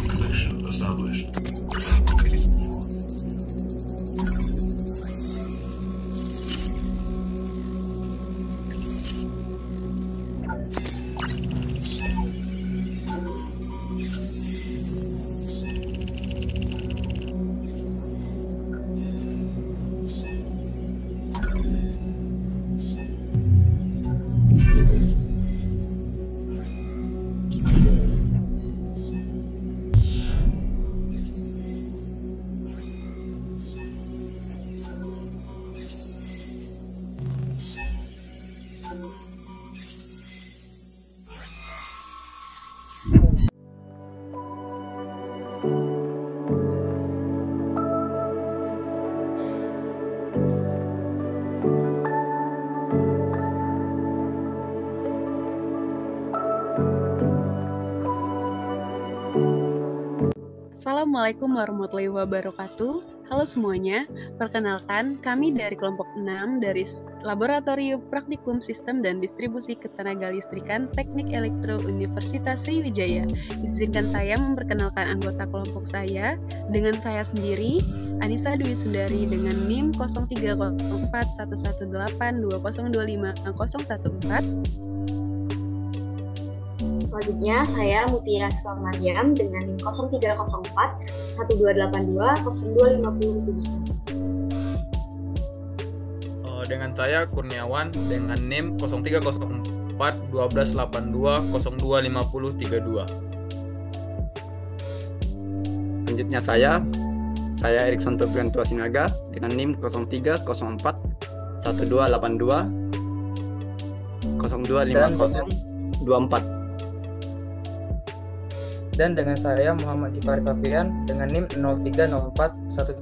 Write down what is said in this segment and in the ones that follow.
Connection established. Assalamualaikum warahmatullahi wabarakatuh. Halo semuanya, perkenalkan kami dari kelompok 6 dari Laboratorium Praktikum Sistem dan Distribusi Ketenagalistrikan Teknik Elektro Universitas Sriwijaya. Izinkan saya memperkenalkan anggota kelompok saya. Dengan saya sendiri, Anissa Dwi Sundari dengan NIM 03041182020514. Selanjutnya, saya Mutia Mariam dengan NIM 0304 1282 025071. Dengan saya Kurniawan dengan NIM 0304 1282 025032. Selanjutnya saya Erikson Toprianto Sinaga dengan NIM 0304 1282 025024. Dan dengan saya Muhammad Kifari Fabian dengan NIM 0304 128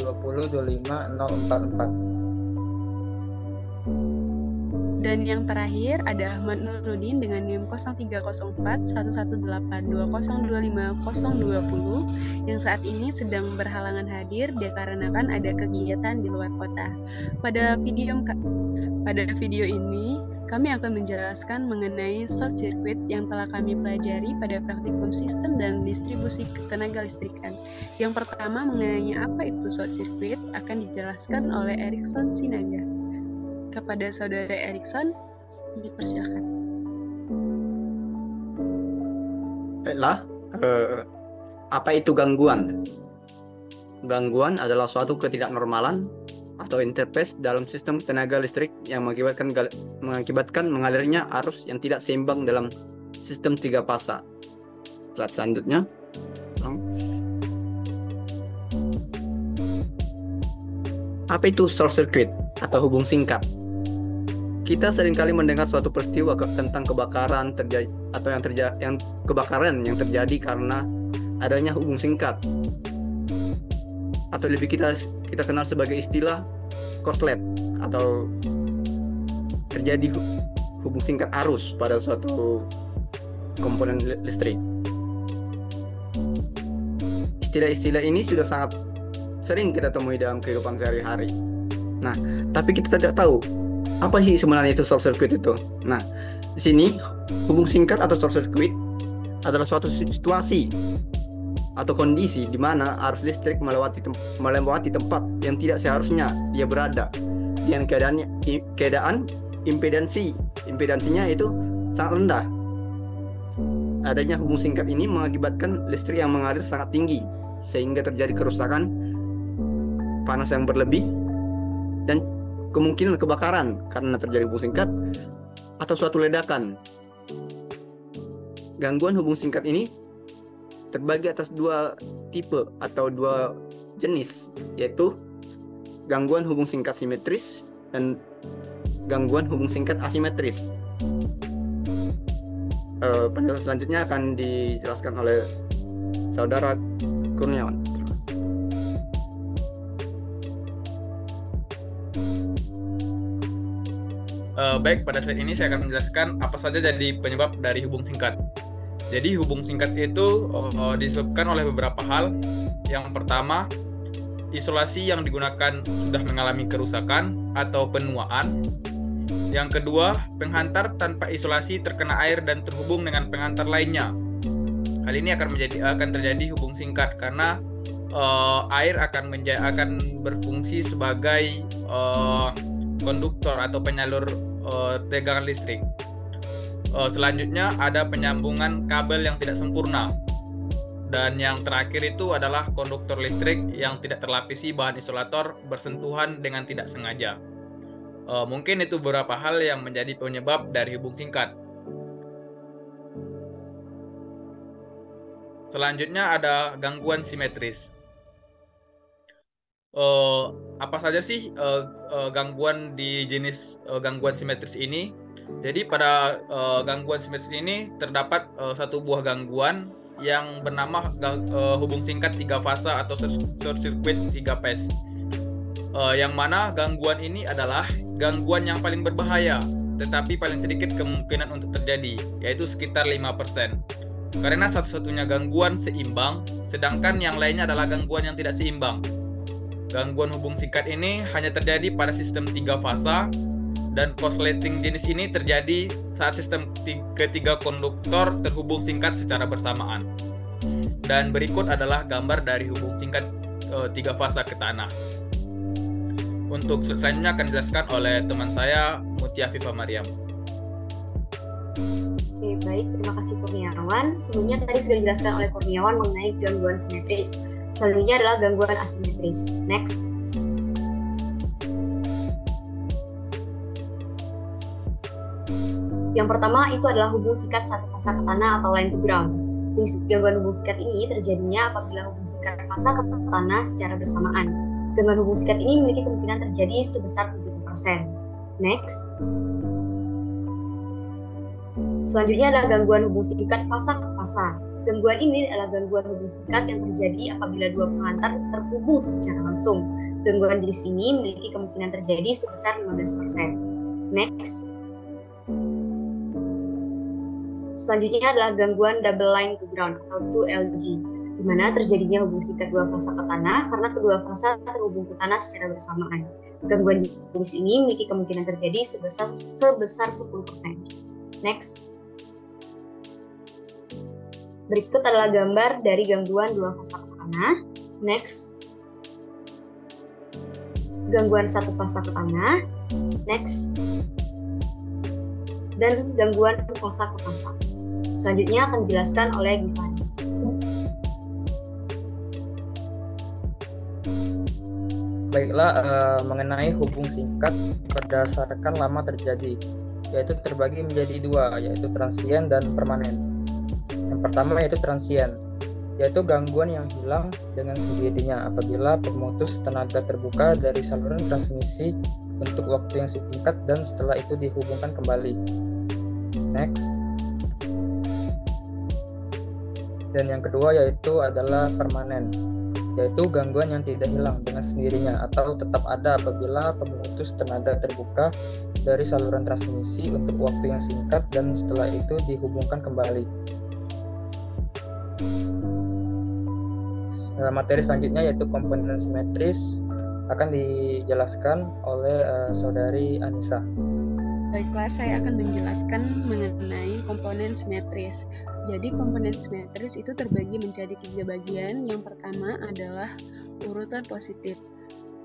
20 25 044. Dan yang terakhir ada Ahmad Nurudin dengan NIM 0304 118 20 25 020 yang saat ini sedang berhalangan hadir dikarenakan ada kegiatan di luar kota. Pada video ini kami akan menjelaskan mengenai short circuit yang telah kami pelajari pada praktikum sistem dan distribusi ketenagalistrikan. Yang pertama mengenai apa itu short circuit akan dijelaskan oleh Erikson Sinaga. Kepada saudara Erikson, dipersilakan. Baiklah, apa itu gangguan? Gangguan adalah suatu ketidaknormalan atau interface dalam sistem tenaga listrik yang mengakibatkan mengalirnya arus yang tidak seimbang dalam sistem 3 fasa. Slide selanjutnya. Apa itu short circuit atau hubung singkat? Kita seringkali mendengar suatu peristiwa tentang kebakaran yang terjadi karena adanya hubung singkat, atau lebih kita kenal sebagai istilah korslet, atau terjadi hubung singkat arus pada suatu komponen listrik. Istilah-istilah ini sudah sangat sering kita temui dalam kehidupan sehari-hari. Nah, tapi kita tidak tahu apa sih sebenarnya itu short circuit itu. Nah, di sini hubung singkat atau short circuit adalah suatu situasi atau kondisi di mana arus listrik melewati tempat yang tidak seharusnya dia berada, dengan keadaan impedansinya itu sangat rendah. Adanya hubung singkat ini mengakibatkan listrik yang mengalir sangat tinggi sehingga terjadi kerusakan, panas yang berlebih, dan kemungkinan kebakaran karena terjadi hubung singkat atau suatu ledakan. Gangguan hubung singkat ini terbagi atas 2 tipe atau 2 jenis, yaitu gangguan hubung singkat simetris dan gangguan hubung singkat asimetris. Penjelasan selanjutnya akan dijelaskan oleh saudara Kurniawan. Baik, pada slide ini saya akan menjelaskan apa saja jadi penyebab dari hubung singkat. Jadi hubung singkat itu disebabkan oleh beberapa hal. Yang pertama, isolasi yang digunakan sudah mengalami kerusakan atau penuaan. Yang kedua, penghantar tanpa isolasi terkena air dan terhubung dengan penghantar lainnya. Hal ini akan terjadi hubung singkat karena air akan berfungsi sebagai konduktor atau penyalur tegangan listrik. Selanjutnya ada penyambungan kabel yang tidak sempurna. Dan yang terakhir itu adalah konduktor listrik yang tidak terlapisi bahan isolator bersentuhan dengan tidak sengaja. Mungkin itu beberapa hal yang menjadi penyebab dari hubung singkat. Selanjutnya ada gangguan simetris. Apa saja sih gangguan di jenis gangguan simetris ini? Jadi pada gangguan simetris ini terdapat satu buah gangguan yang bernama hubung singkat 3 fasa atau short circuit 3 phase. Yang mana gangguan ini adalah gangguan yang paling berbahaya, tetapi paling sedikit kemungkinan untuk terjadi, yaitu sekitar 5%. Karena satu-satunya gangguan seimbang, sedangkan yang lainnya adalah gangguan yang tidak seimbang. Gangguan hubung singkat ini hanya terjadi pada sistem 3 fasa, dan korsleting jenis ini terjadi saat sistem ketiga konduktor terhubung singkat secara bersamaan. Dan berikut adalah gambar dari hubung singkat 3 fasa ke tanah. Untuk selanjutnya akan dijelaskan oleh teman saya, Mutia Fifa Mariam. Oke, baik. Terima kasih Kurniawan. Sebelumnya tadi sudah dijelaskan oleh Kurniawan mengenai gangguan simetris. Selanjutnya adalah gangguan asimetris. Next. Yang pertama itu adalah hubung singkat satu fasa ke tanah atau line to ground. Jenis gangguan hubung singkat ini terjadinya apabila hubung singkat fasa ke tanah secara bersamaan. Gangguan hubung singkat ini memiliki kemungkinan terjadi sebesar 70%. Next. Selanjutnya adalah gangguan hubung singkat fasa ke fasa. Gangguan ini adalah gangguan hubung singkat yang terjadi apabila dua penghantar terhubung secara langsung. Gangguan jenis ini memiliki kemungkinan terjadi sebesar 15%. Next. Selanjutnya adalah gangguan double line to ground atau 2LG, di mana terjadinya hubung singkat dua fasa ke tanah karena kedua fasa terhubung ke tanah secara bersamaan. Gangguan jenis ini memiliki kemungkinan terjadi sebesar 10%. Next. Berikut adalah gambar dari gangguan dua fasa ke tanah. Next. Gangguan satu fasa ke tanah. Next. Dan gangguan fasa ke fasa. Selanjutnya akan dijelaskan oleh Gifari. Baiklah, mengenai hubung singkat berdasarkan lama terjadi, yaitu terbagi menjadi dua, yaitu transien dan permanen. Yang pertama yaitu transien, yaitu gangguan yang hilang dengan sendirinya apabila pemutus tenaga terbuka dari saluran transmisi untuk waktu yang singkat dan setelah itu dihubungkan kembali. Next. Dan yang kedua yaitu adalah permanen, yaitu gangguan yang tidak hilang dengan sendirinya atau tetap ada apabila pemutus tenaga terbuka dari saluran transmisi untuk waktu yang singkat dan setelah itu dihubungkan kembali. Materi selanjutnya yaitu komponen simetris akan dijelaskan oleh saudari Anissa. Baiklah, saya akan menjelaskan mengenai komponen simetris. Jadi komponen simetris itu terbagi menjadi 3 bagian. Yang pertama adalah urutan positif.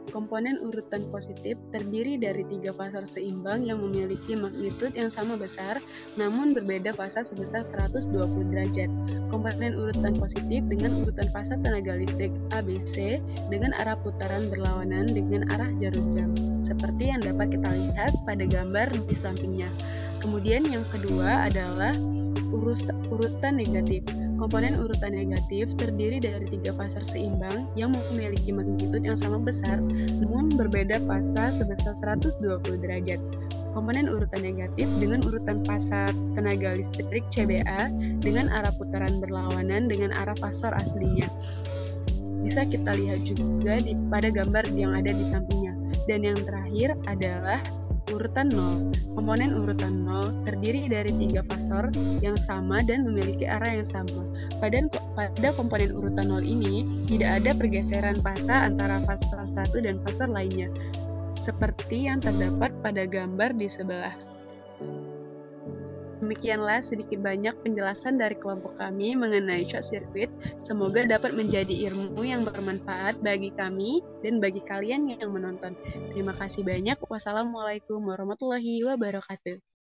Komponen urutan positif terdiri dari 3 fasa seimbang yang memiliki magnitud yang sama besar, namun berbeda fasa sebesar 120 derajat. Komponen urutan positif dengan urutan fasa tenaga listrik ABC dengan arah putaran berlawanan dengan arah jarum jam, seperti yang dapat kita lihat pada gambar di sampingnya. Kemudian yang kedua adalah urutan negatif. Komponen urutan negatif terdiri dari 3 fasa seimbang yang memiliki magnitud yang sama besar, namun berbeda fasa sebesar 120 derajat. Komponen urutan negatif dengan urutan fasa tenaga listrik CBA dengan arah putaran berlawanan dengan arah fasor aslinya. Bisa kita lihat juga pada gambar yang ada di sampingnya. Dan yang terakhir adalah urutan 0. Komponen urutan 0 terdiri dari 3 fasor yang sama dan memiliki arah yang sama. Pada komponen urutan 0 ini, tidak ada pergeseran fasa antara fasor 1 dan fasor lainnya, seperti yang terdapat pada gambar di sebelah. Demikianlah sedikit banyak penjelasan dari kelompok kami mengenai short circuit. Semoga dapat menjadi ilmu yang bermanfaat bagi kami dan bagi kalian yang menonton. Terima kasih banyak. Wassalamualaikum warahmatullahi wabarakatuh.